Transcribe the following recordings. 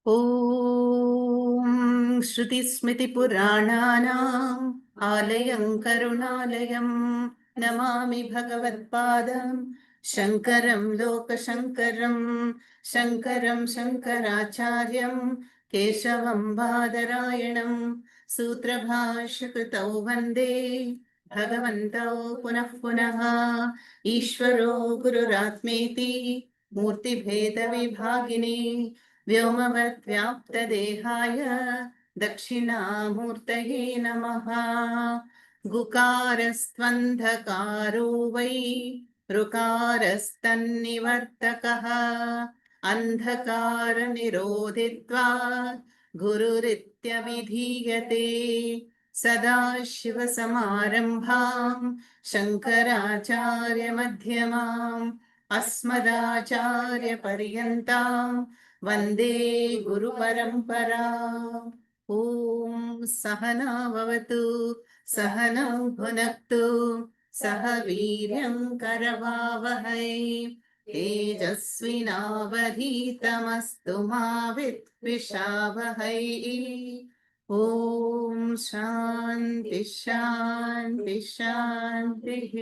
ॐ श्रुतिस्मृतिपुराणानाम् आलयं करुणालयं नमामि भगवत्पादं शङ्करं लोकशङ्करं शङ्करं शङ्कराचार्यं केशवं बादरायणं सूत्रभाष्यकृतौ वन्दे भगवन्तौ पुनः पुनः ईश्वरो गुरुरात्मेति मूर्तिभेदविभागिने व्योमवद्व्याप्तदेहाय दक्षिणामूर्तये नमः। गुकारस्त्वन्धकारो वै ऋकारस्तन्निवर्तकः अन्धकारनिरोधित्वात् गुरुरित्यभिधीयते। सदाशिवसमारम्भाम् शङ्कराचार्यमध्यमाम् अस्मदाचार्यपर्यन्ताम् वन्दे गुरुपरम्परा। ॐ सहना भवतु सहनौ भुनक्तु सह वीर्यं करवावहै तेजस्विनावधीतमस्तु मा विद्विषावहै। ॐ शान्ति शान्ति शान्तिः।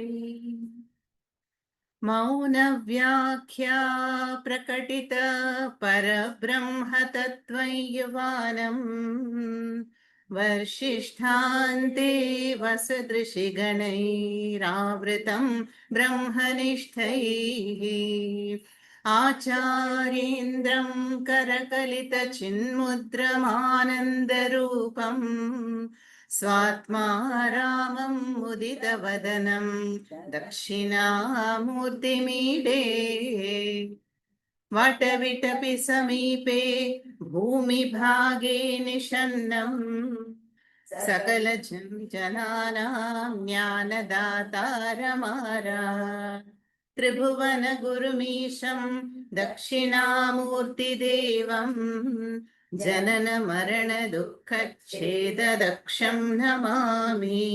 मौनव्याख्या प्रकटित परब्रह्म तत्त्वयुवानम् वर्षिष्ठान्ते वसदृशिगणैरावृतं ब्रह्मनिष्ठैः आचार्येन्द्रं करकलितचिन्मुद्रमानन्दरूपम् स्वात्मा रामं मुदितवदनं दक्षिणामूर्तिमीडे वटविटपि समीपे भूमिभागे निषन्नं सकलजनानां ज्ञानदातारमारात् त्रिभुवनगुरुमीशं दक्षिणामूर्तिदेवं जननमरणदुःखच्छेददक्षं नमामि।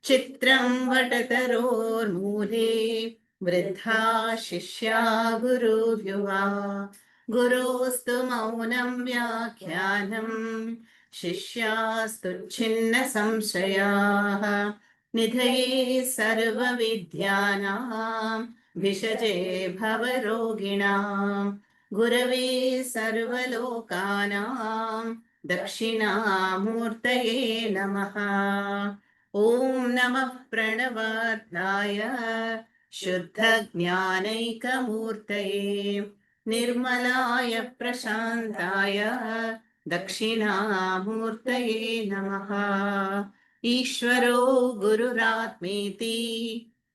चित्रं वटतरोर्मूले वृद्धा शिष्या गुरुर्युवा गुरोस्तु मौनं व्याख्यानम् शिष्यास्तु छिन्न संशयाः निधये सर्वविद्यानां भिषजे भवरोगिणां गुरवे सर्वलोकानां दक्षिणामूर्तये नमः। ॐ नमः प्रणवार्धाय शुद्धज्ञानैकमूर्तये निर्मलाय प्रशान्ताय दक्षिणामूर्तये नमः। ईश्वरो गुरुरात्मेति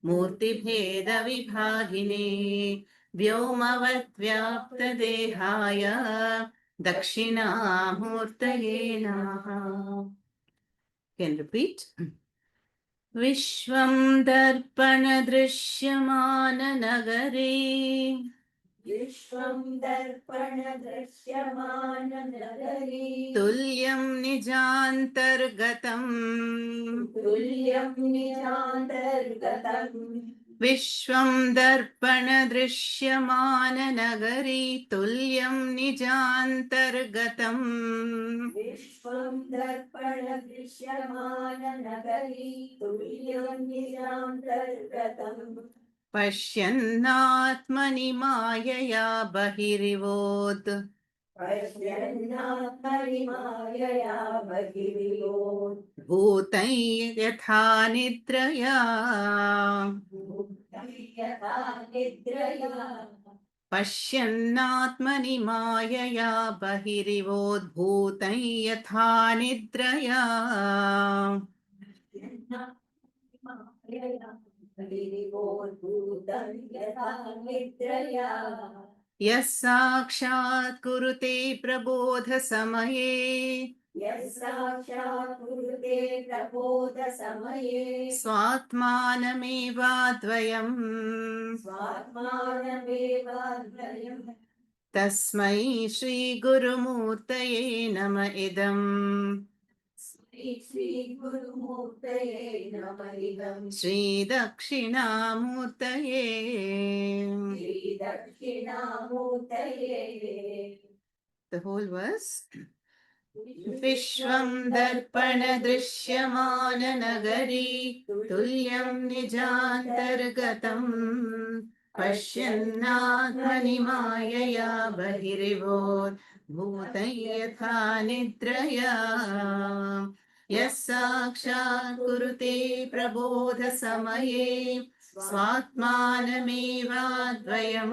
मूर्तिभेदविभागिने व्योमवद्व्याप्तदेहाय दक्षिणामूर्तये नमः। Can repeat. विश्वं दर्पणदृश्यमाननगरे विश्वं दर्पणदृश्यमाननगरे तुल्यं निजान्तर्गतम् विश्वं दर्पणदृश्यमाननगरी तुल्यं निजान्तर्गतम् विश्वं दर्पणदृश्यमाननगरी तुल्यं निजान्तर्गतम् पश्यन्नात्मनि मायया बहिरिवोत् पश्यन्नात्मनि मायया बहिर्योत् भूतं यथा निद्रया भूतं यथा निद्रया पश्यन्नात्मनि मायया बहिरिवोद्भूतं यथा निद्रया बहिर्योद्भूतं यथा निद्रया यः साक्षात् कुरुते प्रबोधसमये यः साक्षात् कुरुते प्रबोधसमये स्वात्मानमेवाद्वयम् स्वात्मानमेवाद्वयम् तस्मै श्रीगुरुमूर्तये नम इदम् श्रीगुरुमूर्तये नमः इदम् श्रीदक्षिणामूर्तये श्रीदक्षिणामूर्तये The whole verse. Vishwam darpana drishyamana nagari tulyam nijantargatam pashyannatmani mayaya bahirivod bhutayatha nidraya yasakshat kurute prabodha samaye swatmanamevadvayam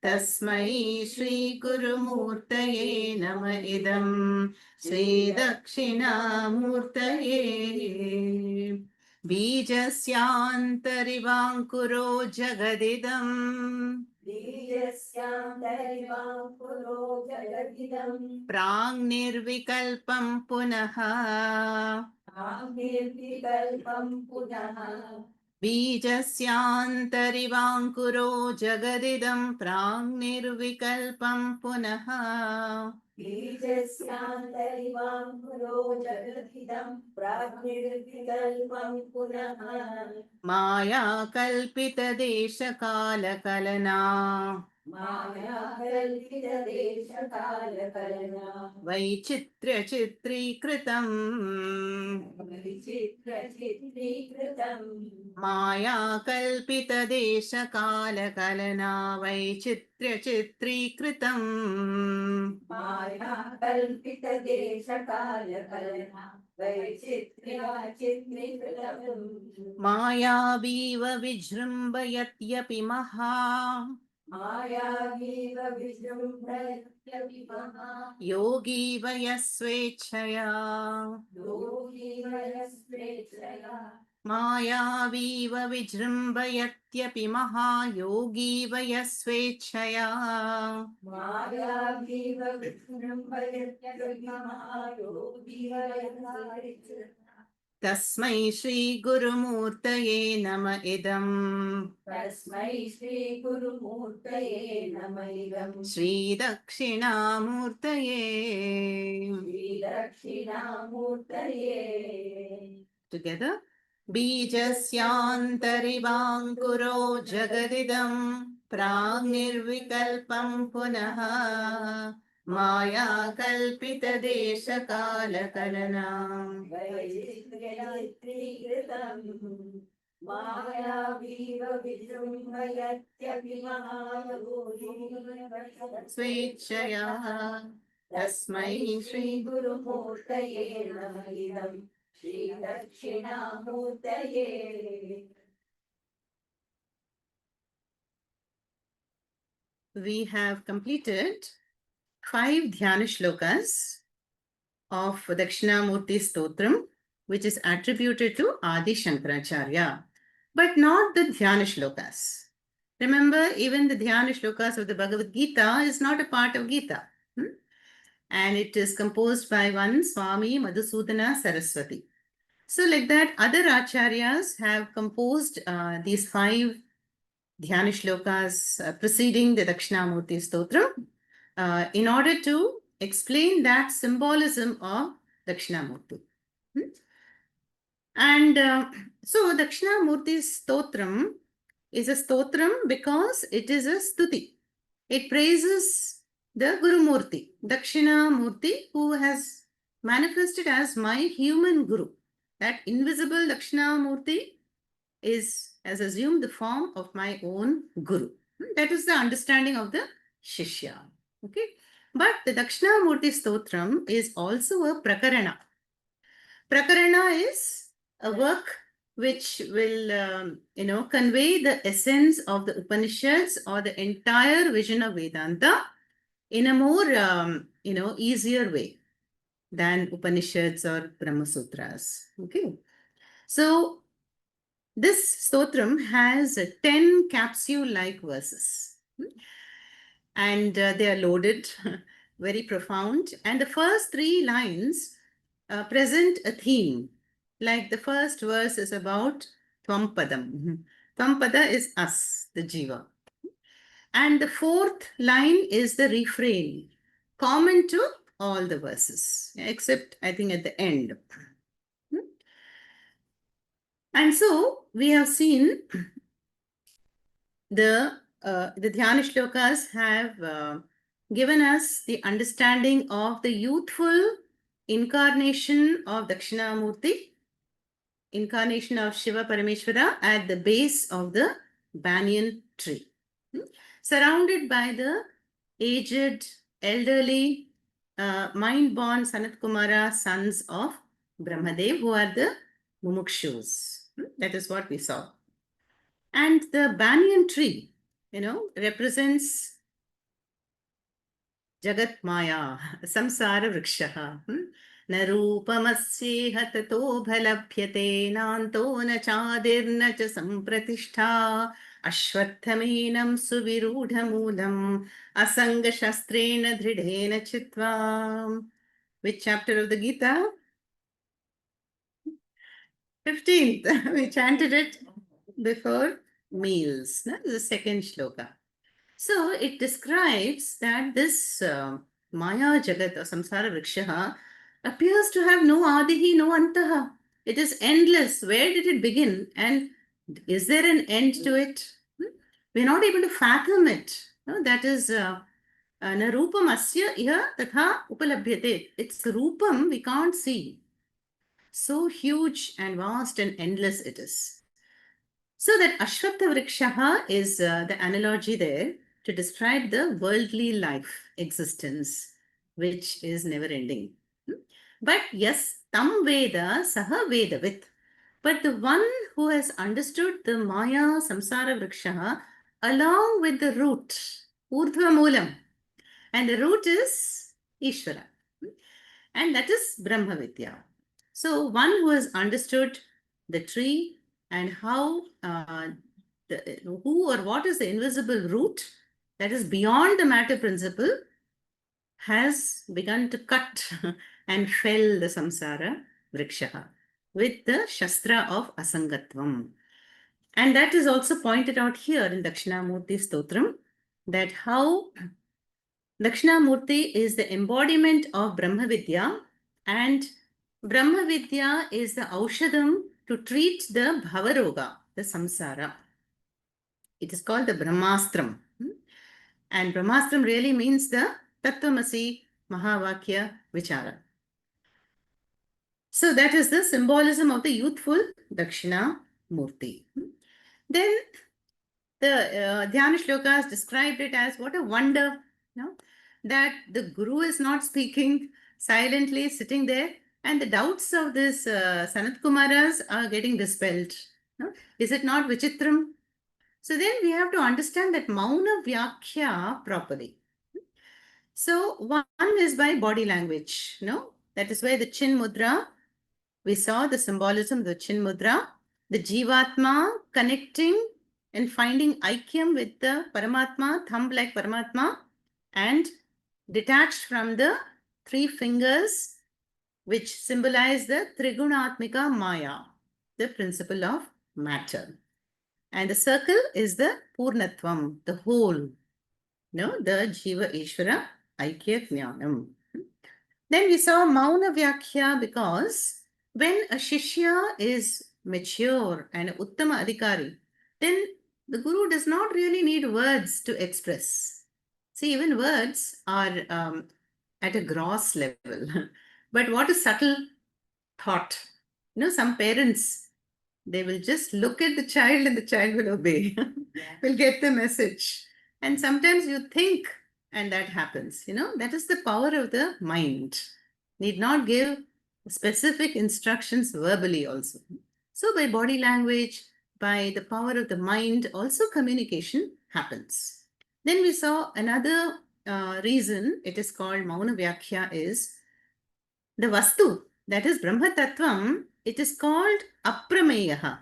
tasmai Shri Gurumurtaye Nama idam Shri Dakshinamurtaye Bijasyantarivangkuro jagadidam Bijasyantarivangkuro jagadidam Prang nirvikalpam punaha Nirvikalpam punaha बीजस्यान्तरिवाङ्कुरो जगदिदं प्राङ्निर्विकल्पं पुनः Bijasyantarivangkuro jagadidam Prajnirvikalpam punaha माया कल्पितदेशकालकलना Maya kalpita desha kala kalana वैचित्र्यचित्रीकृतम् Vichitra chitrikritam माया कल्पितदेशकालकलना वैचित्र्यचित्रीकृतम् Maya kalpita desha kala kalana Vichitra chitrikritam मायावीव विजृम्भयत्यपि महा Maya viva vijrumbhayatya vimaha योगी वयः स्वेच्छया Yogi vayasvechaya मायावीव विजृम्भयत्यपि महायोगी वयः स्वेच्छया Maya viva vijrumbhayatya vimaha Yogi vayasvechaya तस्मै श्रीगुरुमूर्तये नम इदम् तस्मै श्री गुरुमूर्तये नमः श्रीदक्षिणामूर्तये श्री दक्षिणामूर्तये Together. बीजस्यान्तरिवाङ्कुरो जगदिदं प्राङ्निर्विकल्पं पुनः माया कल्पितदेशकालकलना वैचित्र्यचित्रीकृतम् मायावीव विजृम्भयत्यभिमहायोगी स्वेच्छया तस्मै श्रीगुरुमूर्तये नमः श्रीदक्षिणामूर्तये We have completed 5 Dhyana shlokas of Dakshinamurthy Stotram, which is attributed to Adi Shankaracharya, but not the Dhyana shlokas. Remember, even the Dhyana shlokas of the Bhagavad Gita is not a part of Gita. And it is composed by one Swami Madhusudana Saraswati. So like that, other acharyas have composed these 5 Dhyana shlokas preceding the Dakshinamurti Stotram in order to explain that symbolism of Dakshinamurti. And so Dakshinamurti Stotram is a stotram because it is a stuti. It praises the Gurumurti, Dakshinamurti, who has manifested as my human Guru. That invisible Dakshinamurti is, as assumed, the form of my own Guru. That is the understanding of the Shishya. Okay. But the Dakshinamurti Stotram is also a prakarana. Prakarana is a work which will, convey the essence of the Upanishads or the entire vision of Vedanta in a more, easier way than Upanishads or Brahma Sutras. Okay. So, this stotram has 10 capsule-like verses. And they are loaded, very profound. And the first 3 lines present a theme. Like the first verse is about Tvampadam. Tvampada is us, the Jiva. And the 4th line is the refrain, common to all the verses, except I think at the end. And so we have seen the Dhyana shlokas have given us the understanding of the youthful incarnation of Dakshinamurti, incarnation of Shiva Parameshwara at the base of the banyan tree, surrounded by the aged, elderly, mind-born Sanat Kumara sons of Brahmadev, who are the mumukshus. That is what we saw. And the banyan tree, represents Jagat Maya, Samsara Vrikshaha. न रूपमस्येह ततोऽभलभ्यते नान्तो न चादिर्न च सम्प्रतिष्ठा अश्वत्थमेनं सुविरूढमूलम् असङ्गशस्त्रेण दृढेन चित्वा. Which chapter of the Gita? 15th. We chanted it before meals. This is the second shloka. So it describes that this Maya Jagat or Samsara Vrikshaha appears to have no Adihi, no Antaha. It is endless. Where did it begin? And is there an end to it? We're not able to fathom it. No, that is Narupam Asya Iha Tatha Upalabhyate. Its Rupam we can't see. So huge and vast and endless it is. So that Ashwatha Vrikshaha is the analogy there to describe the worldly life existence, which is never ending. But yes, Tam Veda Saha Vedavit. But the one who has understood the Maya Samsara Vrikshaha along with the root, Urdhva Moolam, and the root is Ishvara, and that is Brahma Vidya. So one who has understood the tree and how who or what is the invisible root that is beyond the matter principle has begun to cut and fell the samsara vriksha with the shastra of asangatvam. And that is also pointed out here in Dakshinamurthy Stotram, that how Dakshinamurti is the embodiment of Brahma Vidya, and Brahma Vidya is the aushadam to treat the bhavaroga, the samsara. It is called the Brahmastram. And Brahmastram really means the Tattvamasi Mahavakya Vichara. So that is the symbolism of the youthful Dakshinamurti. Then the Dhyana Shlokas described it as what a wonder, that the Guru is not speaking, silently sitting there, and the doubts of this Sanat Kumaras are getting dispelled. Is it not Vichitram? So then we have to understand that Mauna Vyakhya properly. So one is by body language, that is why the Chin Mudra, we saw the symbolism of the Chin Mudra, the Jivatma connecting and finding Aikyam with the Paramatma, thumb like Paramatma, and detached from the three fingers, which symbolize the Trigunatmika Maya, the principle of matter. And the circle is the Purnatvam, the whole, the Jiva Ishvara Aikya Jnanam. Then we saw Mauna Vyakhya because when a Shishya is mature and Uttama Adhikari, then the Guru does not really need words to express. See, even words are at a gross level. But what is subtle thought? Some parents, they will just look at the child and the child will obey, will get the message. And sometimes you think and that happens, that is the power of the mind. Need not give specific instructions verbally also. So by body language, by the power of the mind, also communication happens. Then we saw another reason it is called Mauna Vyakhya is the Vastu, that is Brahma Tattvam, it is called Aprameyaha.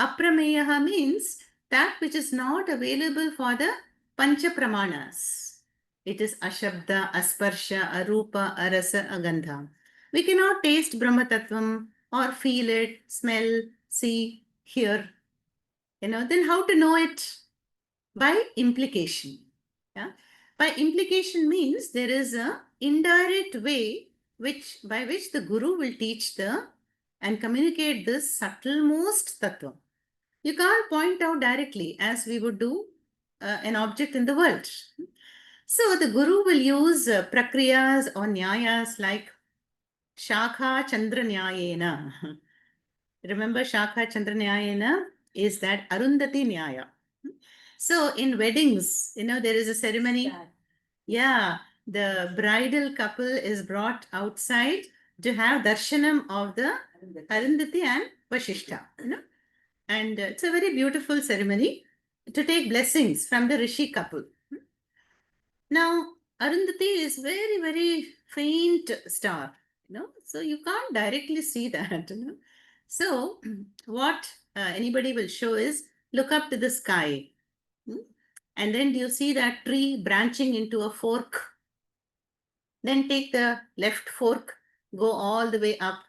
Aprameyaha means that which is not available for the Pancha Pramanas. It is Ashabda, Asparsha, Arupa, Arasa, Agandha. We cannot taste Brahma Tattvam or feel it, smell, see, hear. Then how to know it? By implication. By implication means there is a indirect way by which the Guru will teach and communicate this subtlemost tattva. You can't point out directly as we would do an object in the world. So the guru will use prakriyas or nyayas like Shakha Chandra Nyayena. Remember, Shakha Chandra Nyayena is that Arundhati Nyaya. So in weddings, there is a ceremony. Yeah, the bridal couple is brought outside to have darshanam of the Arundhati and Vashishta. And it's a very beautiful ceremony to take blessings from the Rishi couple. Now, Arundhati is very, very faint star, so you can't directly see that. So, what anybody will show is look up to the sky. And then do you see that tree branching into a fork? Then take the left fork, go all the way up,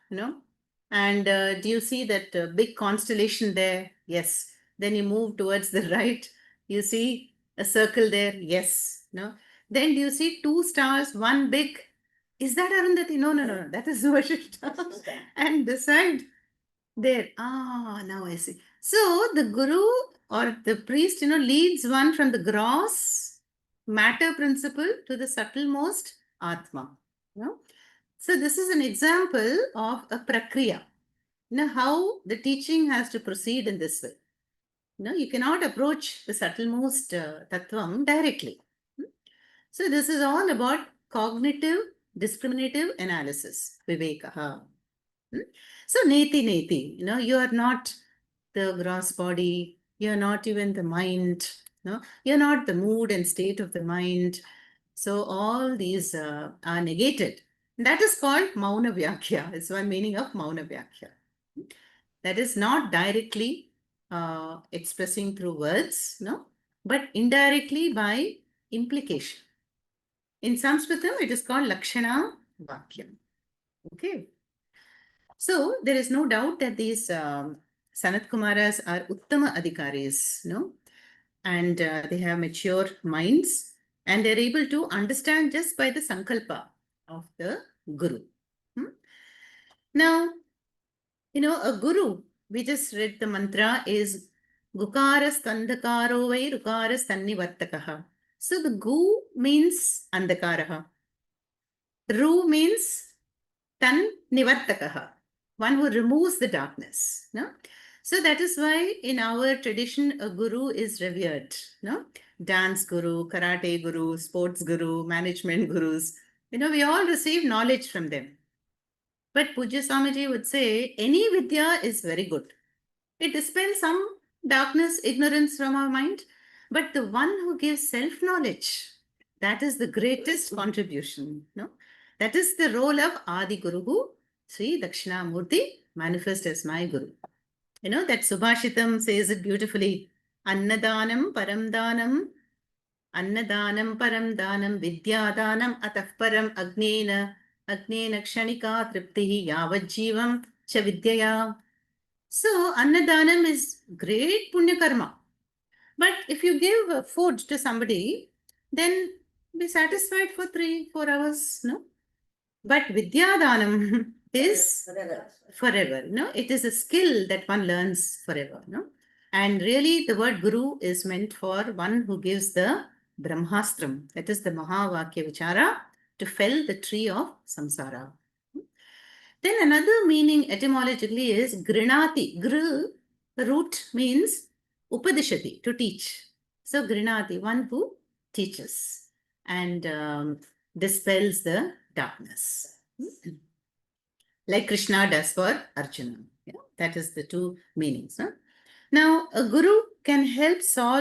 And do you see that big constellation there? Yes. Then you move towards the right. You see a circle there? Yes. No. Then do you see two stars, one big? Is that Arundhati? No, no, no, no. That is Vashishta. And beside there. Now I see. So the guru or the priest, leads one from the gross matter principle to the subtlemost Atma. So this is an example of a prakriya. How the teaching has to proceed in this way. You cannot approach the subtlemost tattvam directly. So this is all about cognitive discriminative analysis, vivekaha. So neti neti, you are not the gross body, you're not even the mind, you're not the mood and state of the mind. So all these are negated. That is called Mauna Vyakhya. It's one meaning of Mauna Vyakhya. That is not directly expressing through words, but indirectly by implication. In Sanskritam, it is called Lakshana Vakyam. Okay. So there is no doubt that these Sanat Kumaras are Uttama Adhikaris, and they have mature minds and they're able to understand just by the Sankalpa of the Guru. Now, a Guru, we just read the mantra is Gukaras Tandakaro Vai Rukaras Tannivartakaha. So the Gu means Andakaraha. Ru means Tan Nivartakaha, one who removes the darkness. So that is why in our tradition, a guru is revered. Dance guru, karate guru, sports guru, management gurus. We all receive knowledge from them. But Pujya Swamiji would say, any vidya is very good. It dispels some darkness, ignorance from our mind. But the one who gives self-knowledge, that is the greatest contribution. That is the role of Adi Guru, Sri Dakshinamurthy, manifest as my Guru. That Subhashitam says it beautifully. Annadanam paramdanam, Annadanam paramdanam, Vidyadanam atah param agnena kshanika triptihi yavajjivam cha vidyaya. So, Annadanam is great punya karma. But if you give food to somebody, then be satisfied for 3-4 hours, But Vidyadanam is forever, It is a skill that one learns forever, And really, the word Guru is meant for one who gives the Brahmastram, that is the Mahavakya Vichara, to fell the tree of samsara. Then another meaning etymologically is Grinati. Root means Upadishati, to teach. So Grinati, one who teaches and dispels the darkness. Like Krishna does for Arjuna. That is the two meanings. Now, a guru can help solve